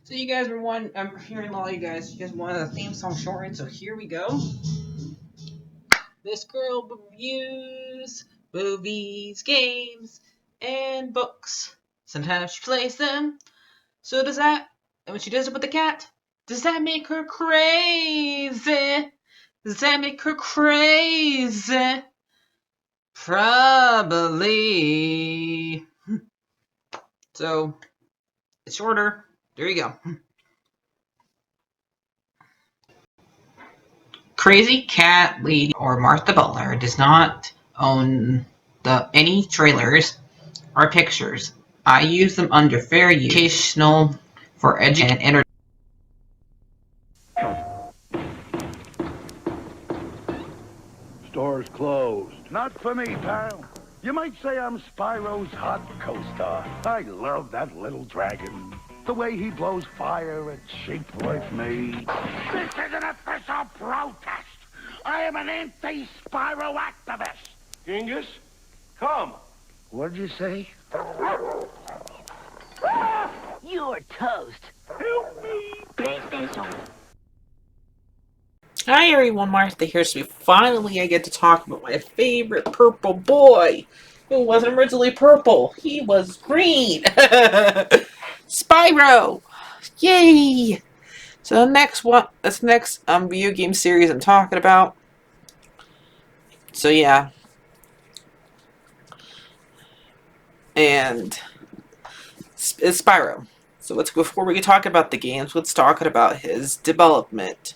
So you guys were one. I'm hearing a lot of you guys. You guys wanted a theme song shortened, so here we go. This girl reviews movies, games, and books. Sometimes she plays them. So does that. And when she does it with the cat, does that make her crazy? Does that make her crazy? Probably. So it's shorter. There you go. Crazycatlady or Martha Butler does not own any trailers or pictures. I use them under fair use, educational, for education and entertainment. Store's closed. Not for me, pal. You might say I'm Spyro's hot co-star. I love that little dragon. The way he blows fire at sheep like me. This is an official protest. I am an anti-Spyro activist. Genghis, come. What'd you say? You're toast. Help me. PlayStation. Hi everyone, Martha here. So finally I get to talk about my favorite purple boy, who wasn't originally purple. He was green. Spyro! Yay! So this next video game series I'm talking about. So yeah. And it's Spyro. So before we can talk about the games, let's talk about his development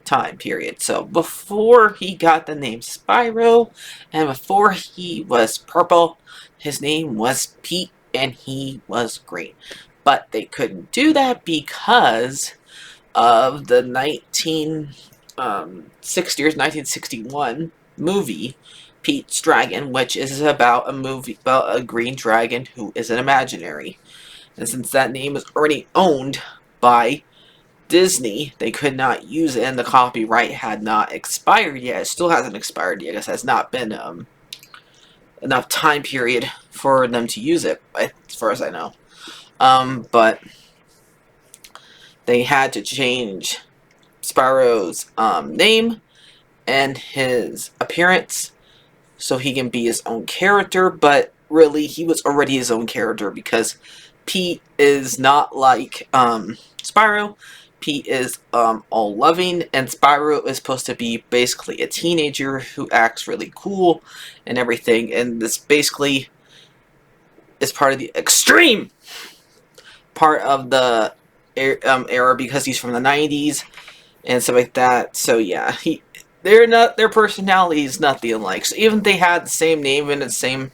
time period. So before he got the name Spyro and before he was purple, his name was Pete and he was green. But they couldn't do that because of the 1961 movie Pete's Dragon, which is about a movie about a green dragon who is an imaginary. And since that name is already owned by Disney, they could not use it, and the copyright had not expired yet. It still hasn't expired yet. I guess has not been enough time period for them to use it, as far as I know. But they had to change Spyro's name and his appearance so he can be his own character, but really he was already his own character because Pete is not like Spyro. Pete is all loving, and Spyro is supposed to be basically a teenager who acts really cool and everything, and this basically is part of the extreme part of the era because he's from the 90s and stuff like that. So yeah, their personality is nothing alike. So even if they had the same name and the same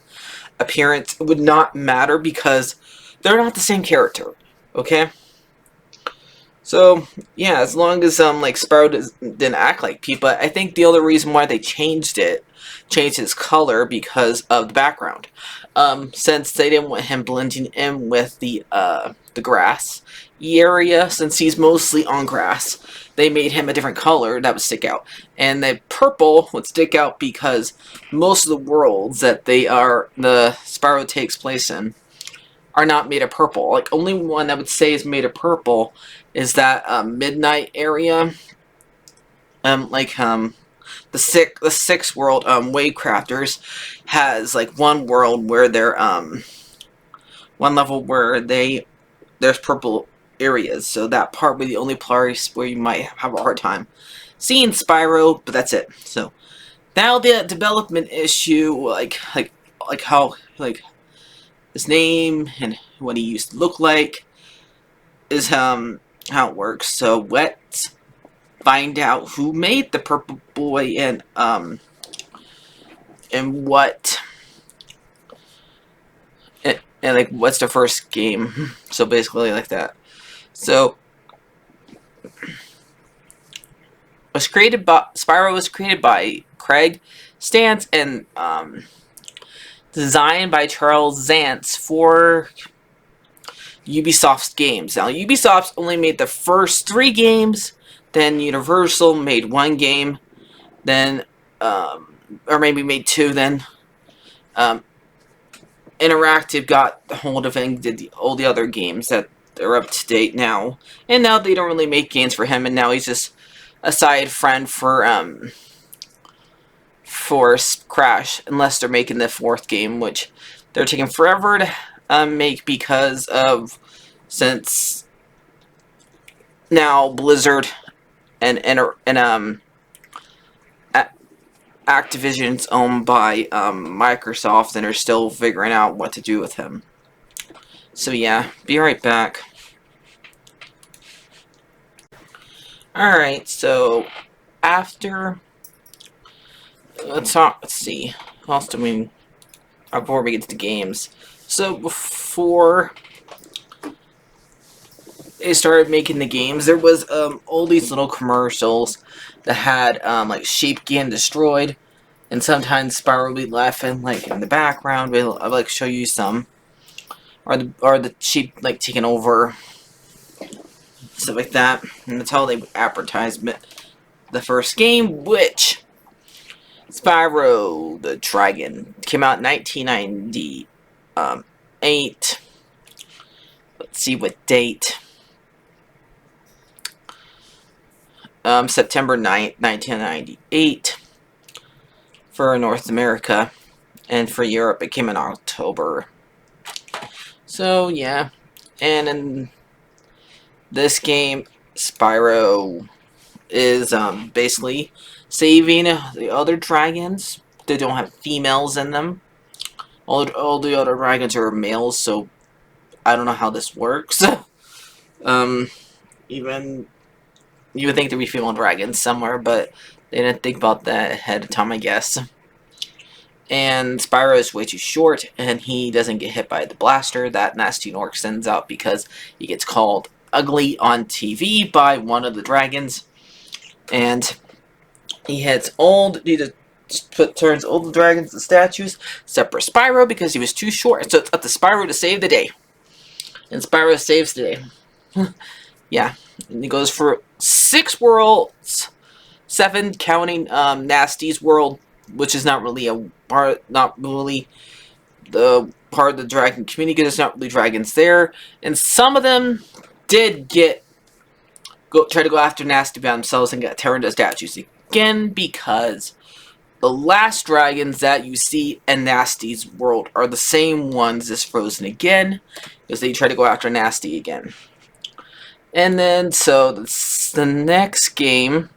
appearance, it would not matter because they're not the same character. Okay? So, yeah, as long as, like, Spyro didn't act like Pete, but I think the other reason why they changed his color because of the background. Since they didn't want him blending in with the grass area, since he's mostly on grass, they made him a different color that would stick out. And the purple would stick out because most of the worlds that the Spyro takes place in are not made of purple. Like, only one I would say is made of purple is that midnight area. The sixth world, Wavecrafters, has like one world where they're one level where there's purple areas. So that part would be the only place where you might have a hard time seeing Spyro, but that's it. So now the development issue, like how his name and what he used to look like, is how it works. So let's find out who made the purple boy and what and like what's the first game. So basically like that. So Spyro was created by Craig Stantz and designed by Charles Zantz for Ubisoft's games. Now, Ubisoft only made the first 3 games, then Universal made 1 game, then, or maybe made 2, then Interactive got hold of it and did all the other games that they're up to date now. And now they don't really make games for him, and now he's just a side friend for Crash, unless they're making the 4th game, which they're taking forever to make because of, since now Blizzard and Activision's owned by Microsoft, and are still figuring out what to do with him. So yeah, be right back. Alright, so after, let's see, what else do we, before we get to the games. So before they started making the games, there was all these little commercials that had like sheep getting destroyed, and sometimes Spyro would be laughing like in the background. I'd like show you some, or the sheep like taking over, stuff like that. And that's how they would advertise the first game, which Spyro the Dragon came out in 1998. Let's see what date. September 9th, 1998 for North America, and for Europe it came in October. So yeah, and in this game, Spyro is basically saving the other dragons. They don't have females in them. All the other dragons are males, so I don't know how this works. Even you would think there'd be female dragons somewhere, but they didn't think about that ahead of time, I guess. And Spyro is way too short, and he doesn't get hit by the blaster that Nasty Nork sends out because he gets called ugly on TV by one of the dragons. And he hits he just turns all the dragons into statues, except for Spyro because he was too short. So it's up to Spyro to save the day. And Spyro saves the day. Yeah. And he goes for 6 worlds, 7 counting Nasty's world, which is not really the part of the dragon community, because there's not really dragons there. And some of them did try to go after Nasty by themselves and got turned into statues again, because the last dragons that you see in Nasty's world are the same ones as Frozen again, because they try to go after Nasty again. And then, so the next game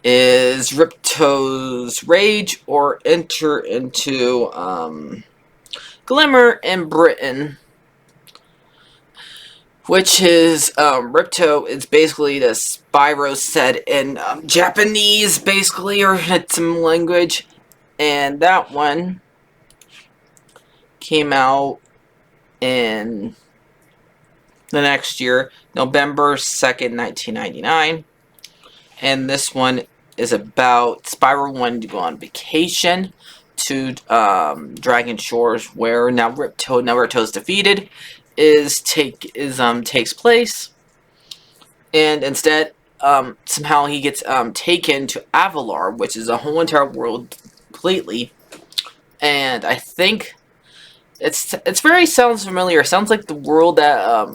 is Ripto's Rage, or Enter into Glimmer in Britain, which is Ripto is basically the Spyro said in Japanese, basically, or some language, and that one came out in the next year, November 2nd, 1999. And this one is about Spyro wanting to go on vacation to Dragon Shores, where now Ripto's defeated, takes place. And instead, somehow he gets taken to Avalar, which is a whole entire world completely. And I think it's very sounds familiar. It sounds like the world that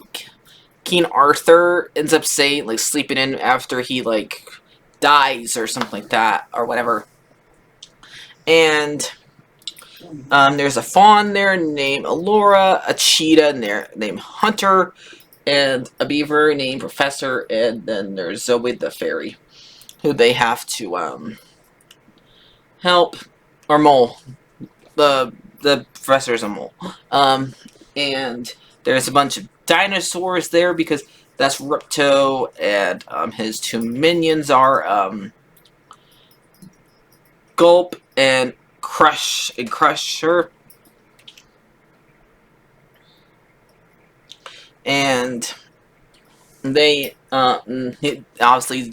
King Arthur ends up saying, like, sleeping in after he like dies or something like that, or whatever. And there's a fawn there named Allura, a cheetah named Hunter, and a beaver named Professor, and then there's Zoe the fairy, who they have to help, or mole. The professor is a mole. And there's a bunch of dinosaurs there because that's Ripto, and his 2 minions are Gulp and Crusher. And they obviously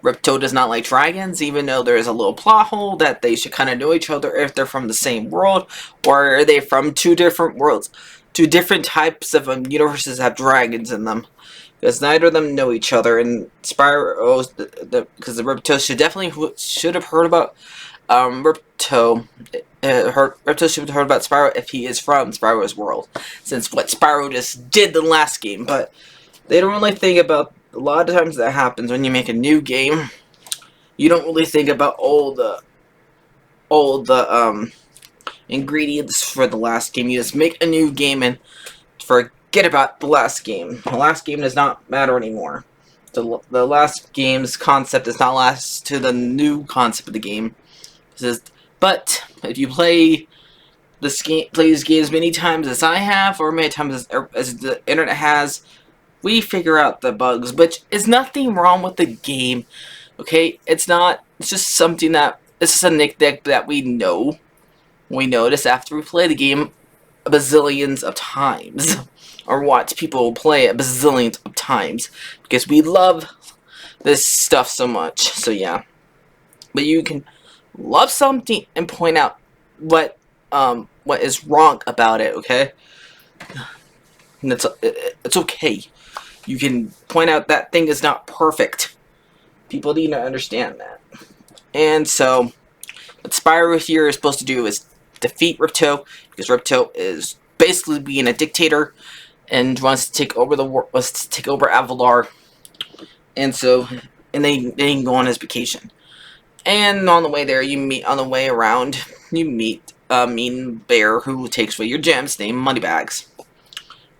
Ripto does not like dragons, even though there is a little plot hole that they should kind of know each other if they're from the same world, or are they from 2 different worlds. 2 different types of universes have dragons in them, because neither of them know each other. And Spyro, because the Ripto should have heard about Ripto should have heard about Spyro if he is from Spyro's world, since what Spyro just did the last game. But they don't really think about a lot of times that happens when you make a new game. You don't really think about all the ingredients for the last game. You just make a new game and forget about the last game. The last game does not matter anymore. The last game's concept does not last to the new concept of the game. But if you play these games many times as I have, or many times as the internet has, we figure out the bugs, which is nothing wrong with the game. Okay, it's not. It's just something that it's just a knick-knack that we know. We notice after we play the game a bazillions of times, or watch people play it bazillions of times, because we love this stuff so much. So yeah, but you can love something and point out what is wrong about it. Okay, and it's okay. You can point out that thing is not perfect. People need to understand that. And so, what Spyro here is supposed to do is defeat Ripto, because Ripto is basically being a dictator and wants to take over Avalar. And so, and they can go on his vacation. And on the way there, on the way around, you meet a mean bear who takes away your gems named Moneybags.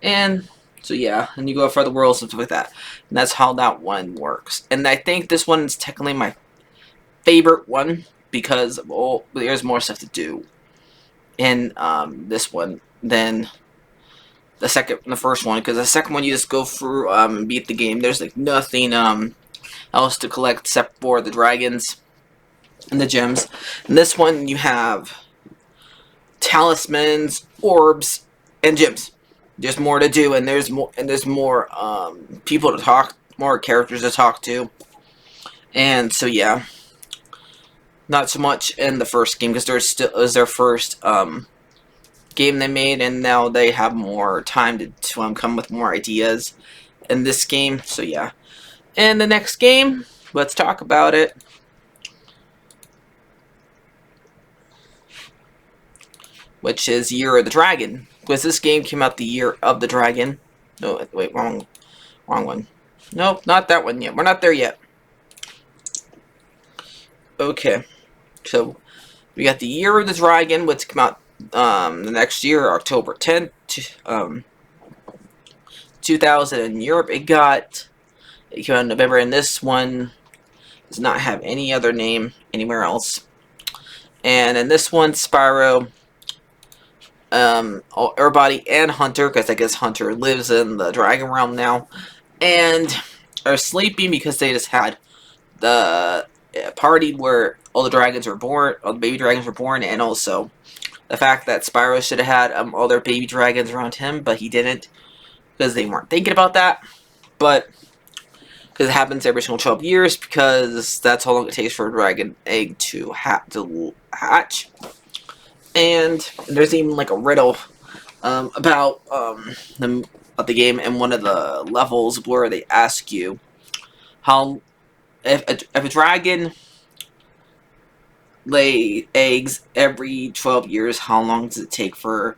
And so yeah, and you go for the world, stuff like that. And that's how that one works. And I think this one is technically my favorite one, because there's more stuff to do in this one than the first one. Because the second one you just go through and beat the game. There's like nothing else to collect except for the dragons and the gems. In this one you have talismans, orbs, and gems. There's more to do, and there's more people to talk, more characters to talk to, and so yeah, not so much in the first game because it was their first game they made, and now they have more time to come with more ideas in this game. So yeah, and the next game, let's talk about it. Which is Year of the Dragon. Because this game came out the Year of the Dragon. No, wait, wrong one. Nope, not that one yet. We're not there yet. Okay. So, we got the Year of the Dragon, which came out the next year, October 10th, 2000 in Europe. It came out in November, and this one does not have any other name anywhere else. And in this one, Spyro, everybody and Hunter, because I guess Hunter lives in the Dragon Realm now, and are sleeping because they just had the party where all the dragons were born, all the baby dragons were born, and also the fact that Spyro should have had all their baby dragons around him, but he didn't, because they weren't thinking about that. But because it happens every single 12 years, because that's how long it takes for a dragon egg to hatch. And there's even like a riddle about the game in one of the levels where they ask you how if a dragon lay eggs every 12 years, how long does it take for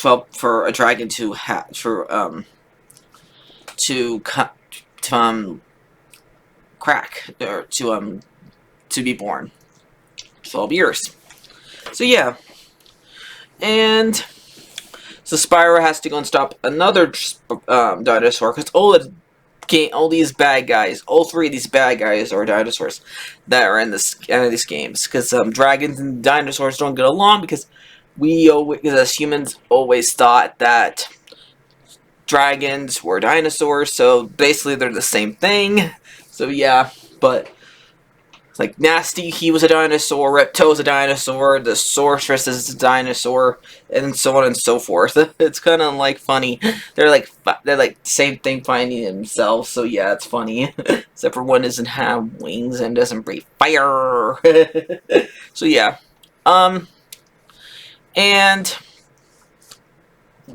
a dragon to crack or to be born? 12 years. So yeah. And so Spyro has to go and stop another dinosaur, because all these bad guys, all three of these bad guys are dinosaurs that are in these games. Because dragons and dinosaurs don't get along, because we as humans always thought that dragons were dinosaurs, so basically they're the same thing. So yeah, but like Nasty, he was a dinosaur, Repto's a dinosaur, the Sorceress is a dinosaur, and so on and so forth. It's kind of like funny. They're like the same thing finding themselves. So yeah, it's funny. Except for one doesn't have wings and doesn't breathe fire. So yeah, and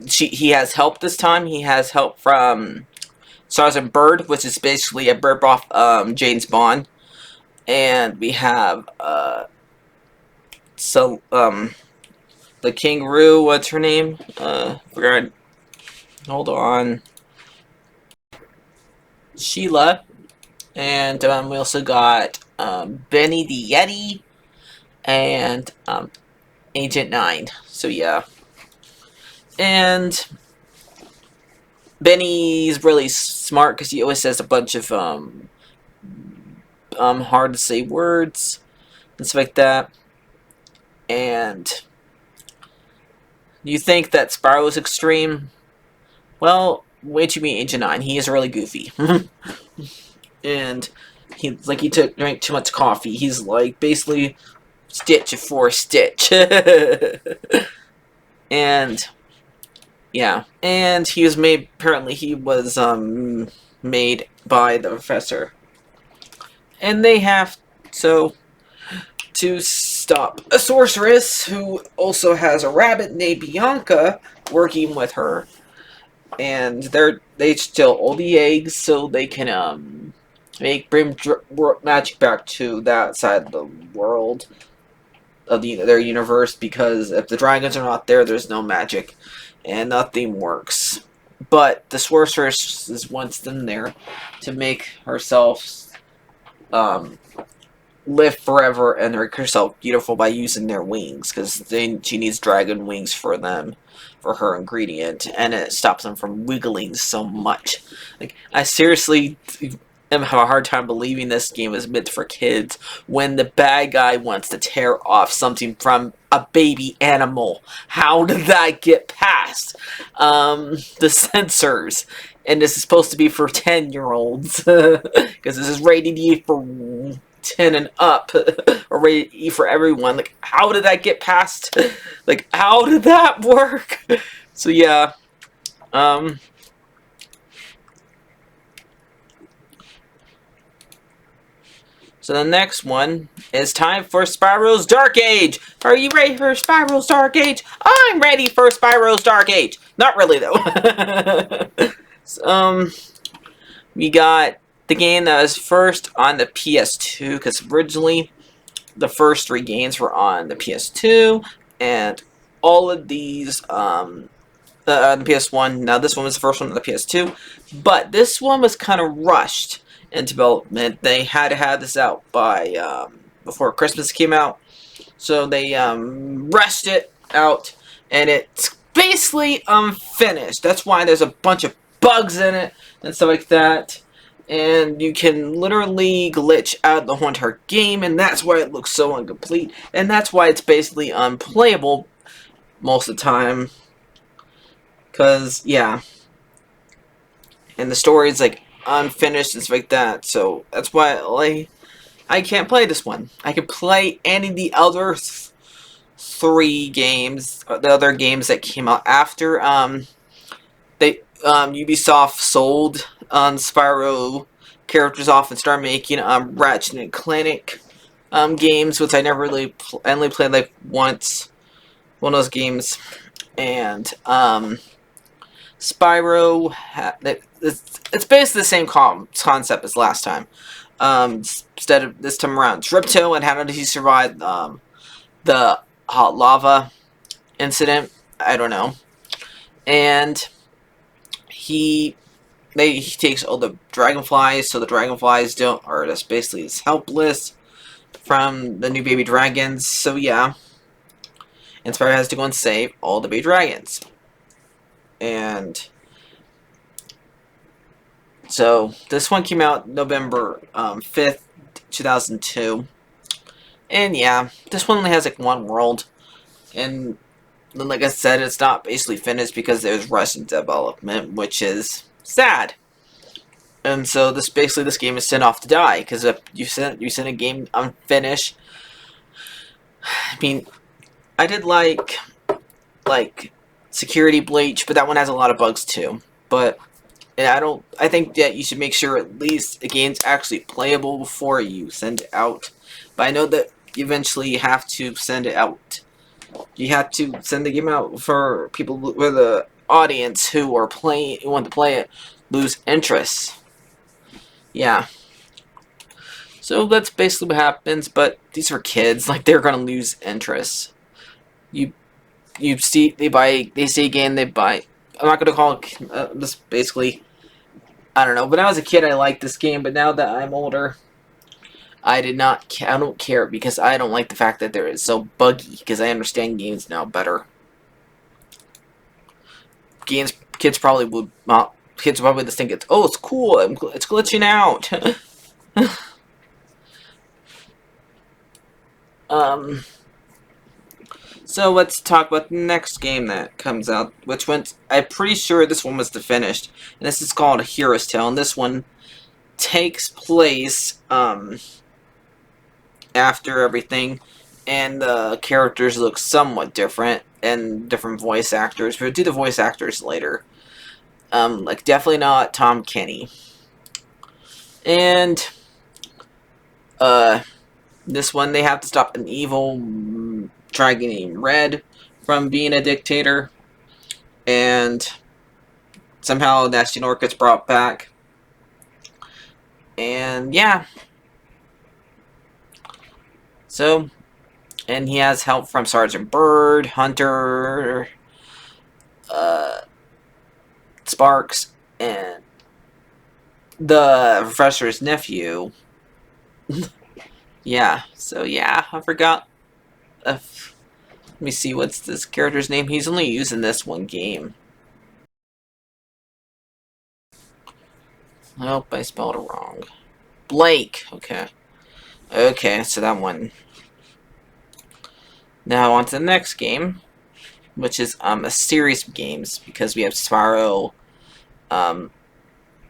he has help this time. He has help from Sergeant Bird, which is basically a burp off James Bond. And we have so the kangaroo, what's her name? Forgot. Hold on. Sheila. And we also got Benny the Yeti and Agent 9. So yeah. And Benny's really smart because he always says a bunch of hard to say words and stuff like that. And you think that Spyro is extreme? Well, wait till you meet Agent 9. He is really goofy. And he drank too much coffee. He's like basically Stitch for Stitch. And yeah, and he was made. Apparently, he was made by the professor, and they have to stop a sorceress who also has a rabbit named Bianca working with her, and they steal all the eggs so they can bring magic back to that side of the world of their universe, because if the dragons are not there, there's no magic and nothing works. But the sorceress wants them there to make herself live forever and make herself beautiful by using their wings, because she needs dragon wings for her ingredient, and it stops them from wiggling so much. Like, I seriously have a hard time believing this game is meant for kids when the bad guy wants to tear off something from a baby animal. How did that get past the censors? And this is supposed to be for 10-year-olds because this is rated E for 10 and up, or rated E for everyone. Like, how did that get past? Like, how did that work? So yeah, so the next one is time for Spyro's Dark Age. Are you ready for Spyro's Dark Age? I'm ready for Spyro's Dark Age. Not really, though. So, we got the game that was first on the PS2, because originally the first 3 games were on the PS2, and all of these on the PS1. Now this one was the first one on the PS2, but this one was kind of rushed in development. They had to have this out by before Christmas came out, so they rushed it out, and it's basically unfinished. That's why there's a bunch of bugs in it and stuff like that, and you can literally glitch out the whole entire game, and that's why it looks so incomplete, and that's why it's basically unplayable most of the time, because yeah, and the story is like unfinished and stuff like that. So that's why like I can't play this one. I can play any of the other 3 games, the other games that came out after. Ubisoft sold Spyro characters off and started making Ratchet and Clank games, which I never really I only played like once, one of those games. And Spyro, it's basically the same concept as last time. Instead of this time around, it's Ripto, and how did he survive the hot lava incident? I don't know. And he takes all the dragonflies, so the dragonflies just basically is helpless from the new baby dragons. So yeah, and Spyro has to go and save all the baby dragons. And so this one came out November 5th, 2002. And yeah, this one only has like 1 world. And then, like I said, it's not basically finished because there's Russian development, which is sad. And so this game is sent off to die, because if you send a game unfinished. I mean, I did like Security Bleach, but that one has a lot of bugs too. But I think that you should make sure at least the game's actually playable before you send it out. But I know that eventually you have to send it out. You have to send the game out for people with the audience who want to play it lose interest. Yeah. So that's basically what happens. But these are kids; like they're gonna lose interest. You see they see a game, they buy. I'm not gonna call it this basically. I don't know. When I was a kid, I liked this game, but now that I'm older, I did not. I don't care because I don't like the fact that there is so buggy. Because I understand games now better. Games, kids probably would not. Kids probably just think it's cool. It's glitching out. um. So let's talk about the next game that comes out, which went. I'm pretty sure this one was the finished, and this is called A Hero's Tale, and this one takes place after everything, and the characters look somewhat different, and different voice actors. We'll do the voice actors later. Like definitely not Tom Kenny, and this one they have to stop an evil dragon named Red from being a dictator, and somehow Nasty Nork gets brought back. And yeah. So, and he has help from Sergeant Bird, Hunter, Sparks, and the professor's nephew. Yeah, so yeah, I forgot. Let me see, what's this character's name? He's only used in this one game. Nope, I spelled it wrong. Blake, okay. Okay, so that one. Now on to the next game, which is a series of games, because we have Spyro,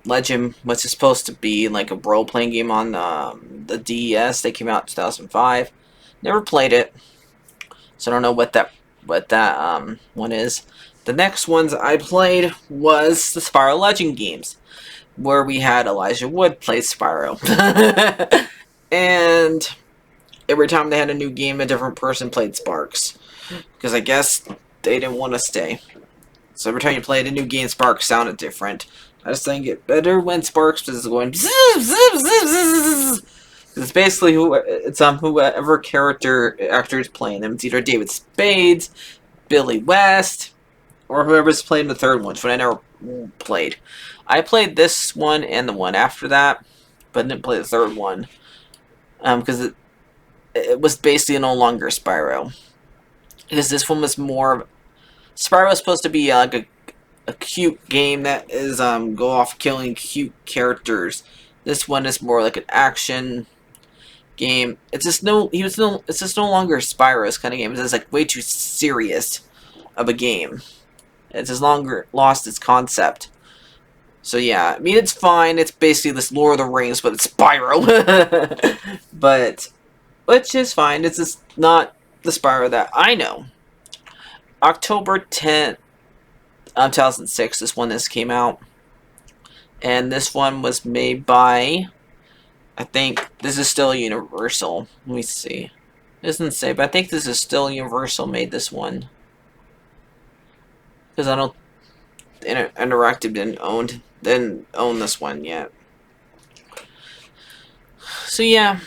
Legend, which is supposed to be like a role-playing game on the DES. They came out in 2005. Never played it, so I don't know what that one is. The next ones I played was the Spyro Legend games, where we had Elijah Wood play Spyro. And every time they had a new game, a different person played Sparks. Because I guess they didn't want to stay. So every time you played a new game, Sparks sounded different. I just think it better when Sparks is going zip zip zip zip. It's basically whoever actor is playing them. It's either David Spade, Billy West, or whoever's playing the third one, which I never played. I played this one and the one after that, but didn't play the third one. Because it was basically no longer Spyro. Because this one was more... Spyro was supposed to be like a cute game that is go off killing cute characters. This one is more like an action game. It's just it's just no longer Spyro's kind of game. It's just like way too serious of a game. It's just longer lost its concept. So yeah, I mean it's fine. It's basically this Lord of the Rings, but it's Spyro. But which is fine. It's just not the Spyro that I know. October 10th, 2006 is when this came out. And this one was made by, I think, this is still Universal. Let me see. It doesn't say, but I think this is still Universal made this one. Because I don't, Interactive didn't own this one yet. So yeah.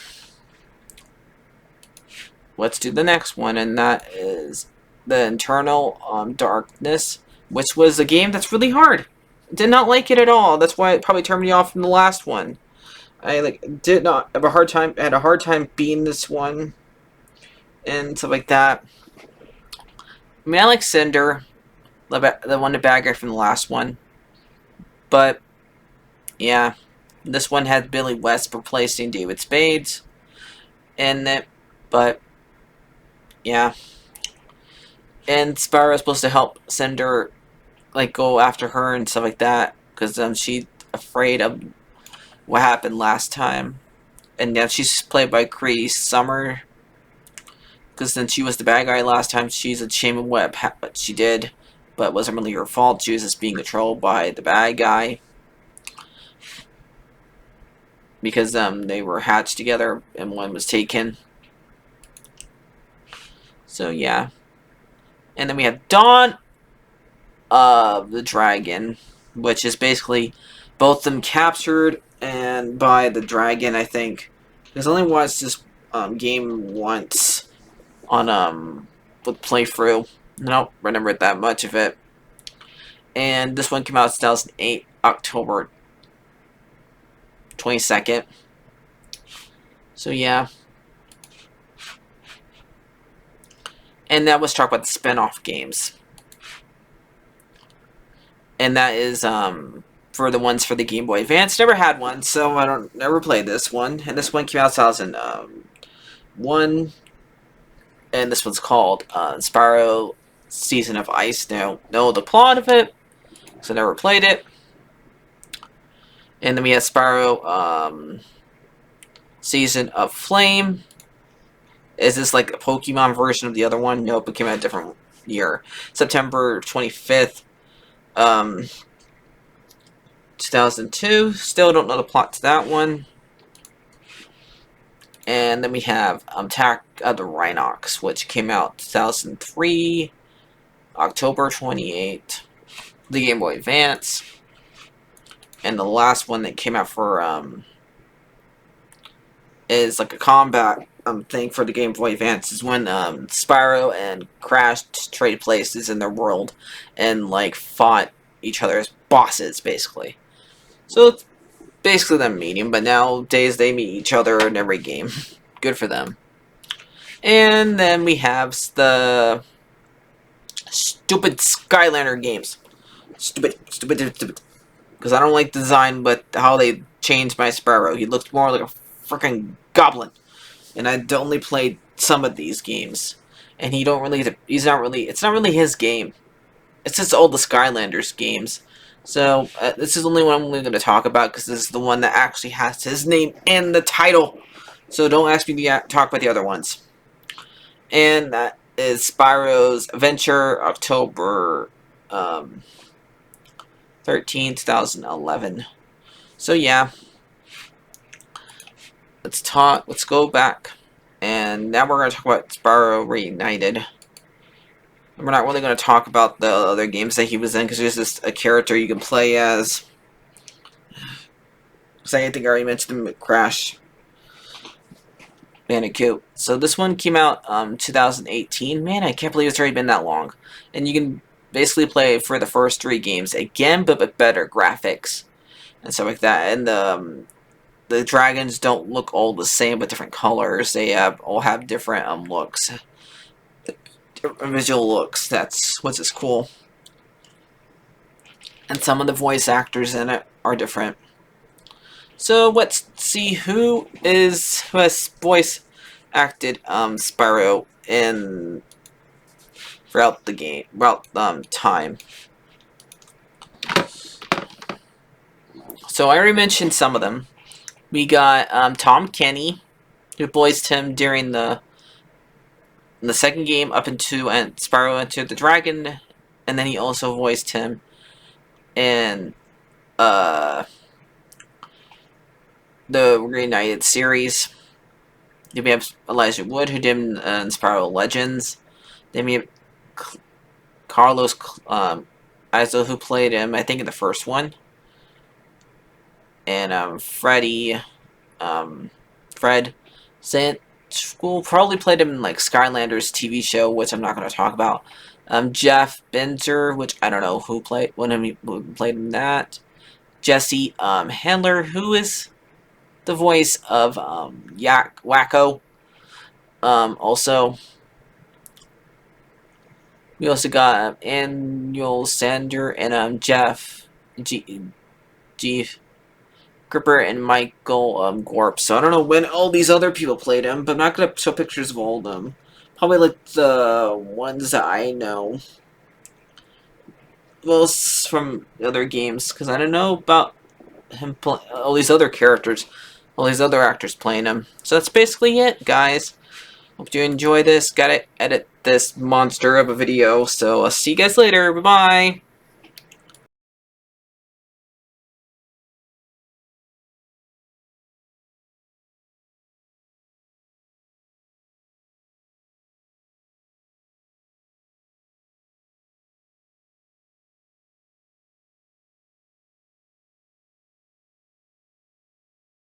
Let's do the next one, and that is the Internal Darkness, which was a game that's really hard. Did not like it at all. That's why it probably turned me off from the last one. I did not have a hard time. I had a hard time beating this one and stuff like that. I mean, I like Cinder, the bad guy from the last one, but yeah, this one had Billy West replacing David Spade in it, but yeah. And Spyro is supposed to help Cinder, like, go after her and stuff like that, because she's afraid of what happened last time. And yeah, she's played by Cree Summer, because since she was the bad guy last time, she's ashamed of what she did, but it wasn't really her fault. She was just being controlled by the bad guy, because they were hatched together and one was taken. So yeah. And then we have Dawn of the Dragon, which is basically both of them captured and by the dragon, I think. Because I only watched this game once on with playthrough. I don't remember that much of it. And this one came out in 2008, October 22nd. So yeah. And now let's talk about the spin-off games. And that is for the ones for the Game Boy Advance. Never had one, so I don't never played this one. And this one came out in 2001. And this one's called Spyro Season of Ice. Now, know the plot of it, so I never played it. And then we have Spyro Season of Flame. Is this like a Pokemon version of the other one? Nope, it came out a different year. September 25th, 2002. Still don't know the plot to that one. And then we have Attack of the Rhinox, which came out 2003, October 28th. The Game Boy Advance. And the last one that came out for is like a combat thing for the Game Boy Advance is when Spyro and Crash trade places in their world and like fought each other as bosses, basically. So it's basically them meeting, but nowadays they meet each other in every game. Good for them. And then we have the stupid Skylander games. Stupid. Because I don't like the design, but how they changed my Spyro. He looked more like a freaking goblin. And I only played some of these games. And it's not really his game. It's just all the Skylanders games. So, this is the only one I'm going to talk about, because this is the one that actually has his name in the title. So don't ask me to talk about the other ones. And that is Spyro's Adventure, October 13, 2011. So yeah. Let's go back. And now we're going to talk about Spyro Reunited. We're not really going to talk about the other games that he was in, because there's just a character you can play as. Because I think I already mentioned him, Crash Bandicoot. So this one came out 2018. Man, I can't believe it's already been that long. And you can basically play for the first 3 games again, but with better graphics and stuff like that. And the dragons don't look all the same, but different colors. They all have different looks. Visual looks. That's what's cool. And some of the voice actors in it are different. So let's see who has voice acted Spyro throughout the game, time. So I already mentioned some of them. We got Tom Kenny, who voiced him during the second game up into Spyro Enter the Dragon, and then he also voiced him in the Reunited series. Then we have Elijah Wood, who did in Spyro Legends. Then we have Carlos Iso, who played him, I think, in the first one. And Fred Sant School probably played him in like Skylanders TV show, which I'm not going to talk about. Jeff Benzer, which I don't know who played in that. Jesse Handler, who is the voice of Wacko. Also, we also got Annual Sander and Jeff G. Gripper and Michael Gorp. So I don't know when all these other people played him, but I'm not going to show pictures of all of them. Probably like the ones that I know. Well, from other games, because I don't know about him all these other characters, all these other actors playing him. So that's basically it, guys. Hope you enjoy this. Gotta edit this monster of a video, so I'll see you guys later. Bye-bye!